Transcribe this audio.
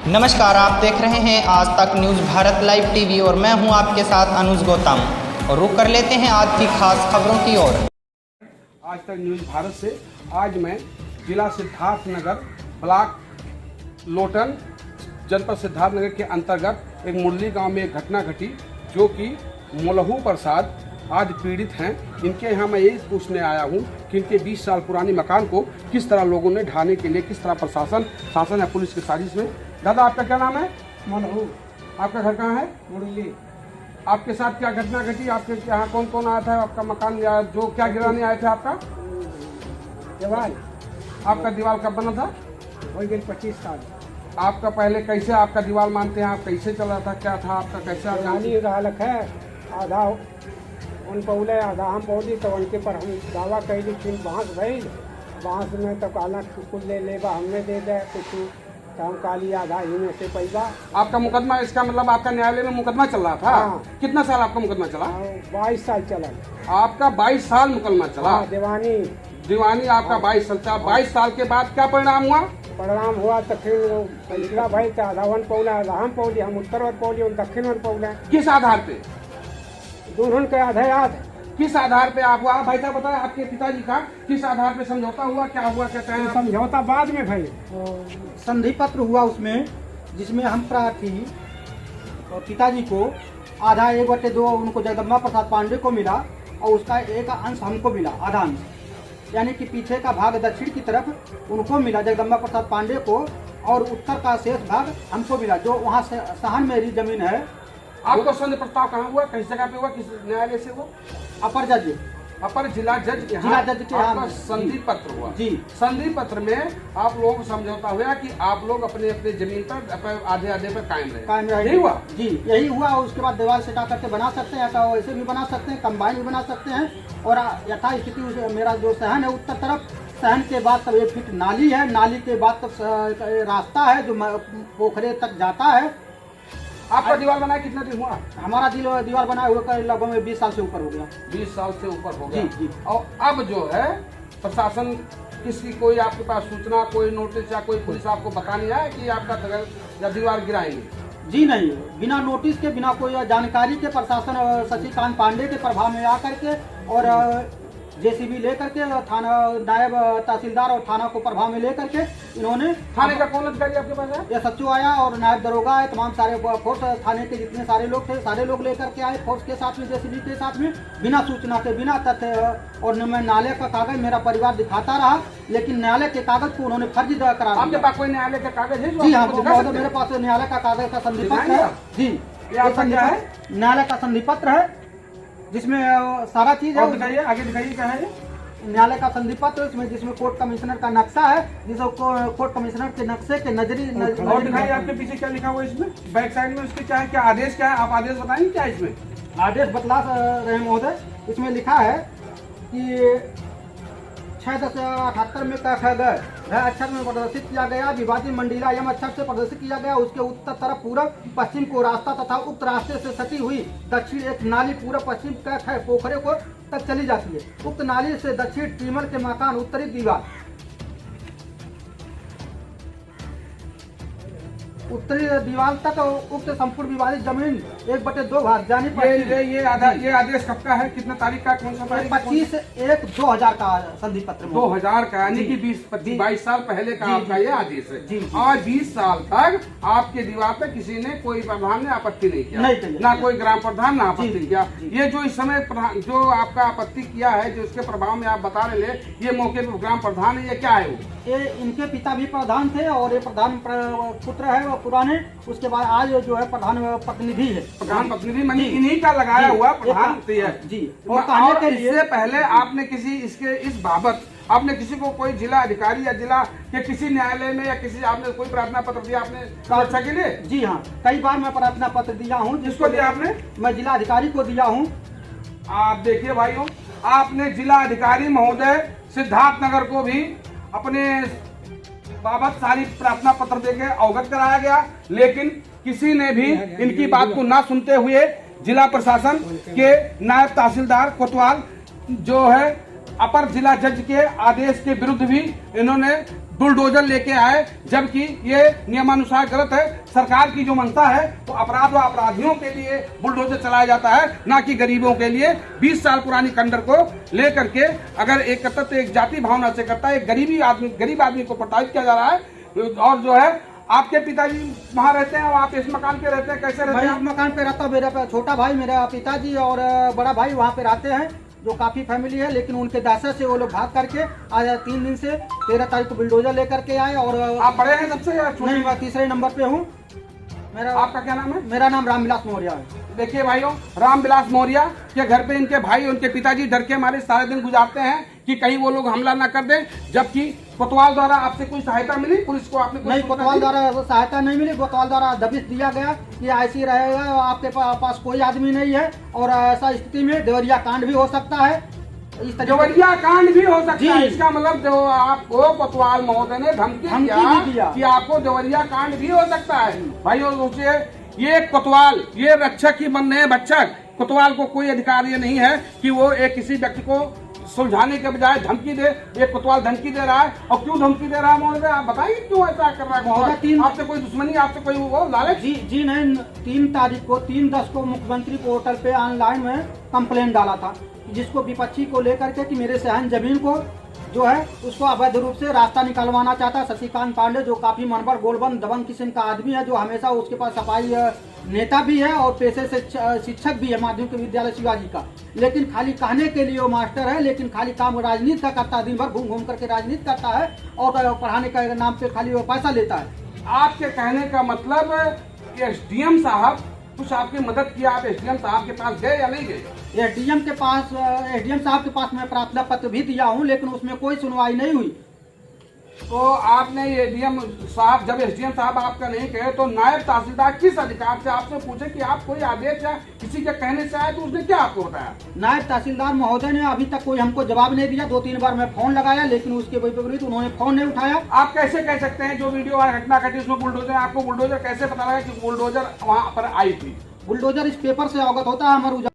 नमस्कार, आप देख रहे हैं आज तक न्यूज़ भारत लाइव टीवी और मैं हूं आपके साथ अनुज गौतम। और रुक कर लेते हैं आज की खास खबरों की ओर। आज तक न्यूज़ भारत से आज मैं जिला सिद्धार्थनगर, ब्लॉक लोटन, जनपद सिद्धार्थनगर के अंतर्गत एक मुरली गांव में एक घटना घटी, जो कि मोलहू प्रसाद आज पीड़ित हैं। इनके यहाँ मैं यही पूछने आया हूँ कि इनके 20 साल पुराने मकान को किस तरह लोगों ने ढाने के लिए, किस तरह शासन है पुलिस की साजिश में। दादा, आपका क्या नाम है? मोलहू। आपका घर कहाँ है? मुरली। आपके साथ क्या घटना घटी? आपके यहाँ कौन कौन आया था? आपका मकान जो क्या गिराने आए थे? आपका दीवार। आपका दीवार कब बना था? हो गए 25 साल। आपका पहले कैसे आपका दीवार मानते हैं? आप कैसे चला था? क्या था आपका? कैसे रानी रहलक है, आधा उन पौले आधा हम पौली, तो उनके पर हम दावा कैली फिर बाँस भइल। बाँस में तो काला कुल ले लेबा, हमने दे दे कुछ, तो हम काली आधा ही में से पैसा। आपका मुकदमा, इसका मतलब आपका न्यायालय में मुकदमा चल रहा था? हाँ। कितना साल आपका मुकदमा चला? 22 साल चला। आपका 22 साल मुकदमा चला? हाँ, दीवानी आपका 22 साल चला। 22 साल के बाद क्या परिणाम हुआ? परिणाम हुआ तो फिर वो फैसला भाई तो आधा वन पौला, आधा हम पौली, हम उत्तर वन पौली, उन दक्षिण वन पौले। किस आधार पे? दोनों के आधा याद है। किस आधार पे आप हुआ? भाई साहब बताया, आपके पिताजी का किस आधार पे समझौता हुआ? क्या हुआ, क्या कहें? समझौता बाद में भाई संधि पत्र हुआ उसमें, जिसमें हम प्रार्थी और पिताजी को आधा 1/2 उनको जगदम्बा प्रसाद पांडे को मिला और उसका एक अंश हमको मिला, आधा अंश, यानी कि पीछे का भाग दक्षिण की तरफ उनको मिला जगदम्बा प्रसाद पांडे को, और उत्तर का शेष भाग हमको मिला, जो वहाँ से सहन मेरी जमीन है। आपको संधि प्रस्ताव कहाँ हुआ? किस जगह पे हुआ? किस न्यायालय से हुआ? अपर जज, अपर जिला जज के जिला जज के यहाँ आपका संधि पत्र हुआ जी। संधि पत्र में आप लोग समझौता हुआ कि आप लोग अपने अपने जमीन पर आधे आधे पर कायम रहे। यही हुआ जी, यही हुआ। और उसके बाद दीवार से करके बना सकते हैं, तो वैसे भी बना सकते हैं, कंबाइन भी बना सकते हैं। और यथा स्थिति मेरा जो सहन है उत्तर तरफ, सहन के बाद तब 1 फीट नाली है, नाली के बाद तब रास्ता है जो पोखरे तक जाता है। आपका दीवार बनाया कितना दिन हुआ? हमारा दीवार बनाए हुए लगभग 20 साल से ऊपर हो गया। 20 साल से ऊपर हो गया जी। और अब जो है प्रशासन किसी, कोई आपके पास सूचना, कोई नोटिस या कोई पुलिस आपको बताने आया कि आपका घर या दीवार गिराएंगे? जी नहीं, बिना नोटिस के, बिना कोई जानकारी के प्रशासन शशिकांत पांडे के प्रभाव में आकर के और जेसीबी लेकर के थाना, नायब तहसीलदार और थाना को प्रभाव में लेकर के इन्होंने, थाने का कौन अधिकारी आपके पास है? ये सचिव आया और नायब दरोगा आए, तमाम सारे फोर्स, थाने के जितने सारे लोग थे सारे लोग लेकर के आए, फोर्स के साथ में, जेसीबी के साथ में, बिना सूचना के, बिना तथ्य। और मैं न्यायालय का कागज मेरा परिवार दिखाता रहा, लेकिन न्यायालय के कागज को उन्होंने फर्जी करार आपके पास कोई न्यायालय का कागज है? जी हाँ, मेरे पास न्यायालय का कागज का संधि पत्र है जी। न्यायालय का संधि पत्र है जिसमें सारा चीज है। दिखाइए, आगे दिखाइए, क्या है? न्यायालय का संधि पत्र इसमें, जिसमें कोर्ट कमिश्नर का नक्शा है, जिसको कोर्ट कमिश्नर के नक्शे के और दिखाइए आपके पीछे क्या लिखा हुआ है इसमें, बैक साइड में उसके क्या है, क्या आदेश क्या है? आप आदेश बताएंगे क्या इसमें? आदेश बतला रहे महोदय। इसमें लिखा है कि 6/10/78 में कहा गया वह अक्षर में प्रदर्शित किया गया, विवादित मंडीला यम अक्षर से प्रदर्शित किया गया। उसके उत्तर तरफ पूर्व पश्चिम को रास्ता तथा उक्त रास्ते से सटी हुई दक्षिण एक नाली पूर्व पश्चिम का है, पोखरे को तक चली जाती है। उक्त नाली से दक्षिण टीमर के मकान, उत्तरी दीवार, उत्तरी दीवार तक उक्त संपूर्ण विवादित जमीन 1/2 भाग जाने पर ये आदेश कब का है? कितना तारीख का? कौन सा तारीख? 25/1/2000 का संधि पत्र, 2000 का, यानी कि 22 साल पहले का आपका ये आदेश है। जी। आज 20 साल तक आपके दीवार पे किसी ने, कोई प्रधान ने आपत्ति नहीं किया, ना कोई ग्राम प्रधान ना आपत्ति किया। ये जो इस समय जो आपका आपत्ति किया है, जो उसके प्रभाव में आप बता रहे, ये मौके पर ग्राम प्रधान है, ये क्या है? वो ये इनके पिता भी प्रधान थे और ये प्रधान पुत्र है पुराने। उसके बाद आज जो है प्रधान प्रतिनिधि है। प्रधान प्रतिनिधि मानी इन्हीं का लगाया हुआ प्रधान है जी। और इससे पहले आपने किसी इस बाबत आपने किसी को, कोई जिला अधिकारी या जिला के किसी न्यायालय में या किसी, आपने कोई प्रार्थना पत्र दिया आपने सुरक्षा के लिए? जी हाँ, कई बार मैं प्रार्थना पत्र दिया हूँ। जिसको दिया आपने? मैं जिला अधिकारी को दिया हूँ। आप देखिए भाइयों, आपने जिला अधिकारी महोदय सिद्धार्थनगर को भी अपने बाबत सारी प्रार्थना पत्र देके अवगत कराया गया, लेकिन किसी ने भी इनकी बात को ना सुनते हुए जिला प्रशासन के नायब तहसीलदार कोतवाल जो है अपर जिला जज के आदेश के विरुद्ध भी इन्होंने बुलडोजर लेके आए, जबकि ये नियमानुसार गलत है। सरकार की जो मंशा है तो अपराध व अपराधियों के लिए बुलडोजर चलाया जाता है, ना कि गरीबों के लिए। 20 साल पुरानी खंडर को लेकर के अगर एक करता तो एक जाति भावना से करता है, एक गरीब आदमी को प्रताड़ित किया जा रहा है। और जो है आपके पिताजी वहाँ रहते हैं और आप इस मकान पे रहते हैं, कैसे रहते मैं हैं? इस मकान पे रहता हूँ, मेरा छोटा भाई, मेरा पिताजी और बड़ा भाई वहाँ पे रहते हैं, जो काफी फैमिली है। लेकिन उनके दहशत से वो लोग भाग करके आज 3 दिन से 13 तारीख को बुलडोजर लेकर के आए। और आप बड़े हैं सबसे या छोटे? नहीं, मैं तीसरे नंबर पे हूँ। आपका क्या नाम है? मेरा नाम रामविलास मौर्य है। देखिए भाइयों, रामविलास मौर्य के घर पे इनके भाई, उनके पिताजी डर के मारे सारे दिन गुजारते हैं कि कहीं वो लोग हमला ना कर दें। जबकि कोतवाल द्वारा आपसे कोई सहायता मिली? पुलिस को आपने नहीं, कोतवाल द्वारा सहायता नहीं मिली। कोतवाल द्वारा दबिश दिया गया कि ऐसी रहेगा, आपके पास कोई आदमी नहीं है और ऐसा स्थिति में देवरिया कांड भी हो सकता है। इस देवरिया कांड भी हो सकता है। इसका मतलब जो आपको कोतवाल महोदय ने धमकी दिया कि आपको देवरिया कांड भी हो सकता है। भाइयों सोचिए, ये कोतवाल, ये रक्षक ही बन रहे हैं भक्षक। कोतवाल को कोई अधिकार ये नहीं है कि वो एक किसी व्यक्ति को सुलझाने के बजाय धमकी दे। ये कोतवाल धमकी दे रहा है, और क्यों धमकी दे रहा है महोदय, आप बताइए क्यों ऐसा कर रहा है? आपसे कोई दुश्मनी, आपसे कोई वो लालच? जी नहीं, 3 तारीख को 3/10 को मुख्यमंत्री पोर्टल पे ऑनलाइन में कंप्लेंट डाला था, जिसको विपक्षी को लेकर के कि मेरे सहन जमीन को जो है उसको अवैध रूप से रास्ता निकलवाना चाहता है शशिकांत पांडे, जो काफी मनबर गोलबंद दबंग किस्म का आदमी है, जो हमेशा उसके पास सफाई नेता भी है और पेशे से शिक्षक भी है माध्यमिक विद्यालय शिवाजी का। लेकिन खाली कहने के लिए वो मास्टर है, लेकिन खाली काम राजनीति का करता है। दिन भर घूम घूम करके राजनीति करता है और पढ़ाने का नाम पे खाली वो पैसा लेता है। आपके कहने का मतलब एसडीएम साहब कुछ आपकी मदद किया, आप एसडीएम साहब के पास गए या नहीं गए? एसडीएम साहब के पास मैं प्रार्थना पत्र भी दिया हूँ, लेकिन उसमें कोई सुनवाई नहीं हुई। तो आपने एडीएम साहब, जब एसडीएम साहब आपका नहीं कहे तो नायब तहसीलदार किस अधिकार से आपसे पूछे कि आप कोई आदेश या किसी के कहने से आए, तो उसने क्या आपको बताया? नायब तहसीलदार महोदय ने अभी तक कोई हमको जवाब नहीं दिया। 2-3 बार मैं फोन लगाया, लेकिन उसके विपरीत उन्होंने फोन नहीं उठाया। आप कैसे कह सकते हैं जो वीडियो घटना घटी उसमें बुलडोजर, आपको बुलडोजर कैसे पता लगा कि बुलडोजर वहाँ पर आई थी? बुलडोजर इस पेपर से अवगत होता है। हमारे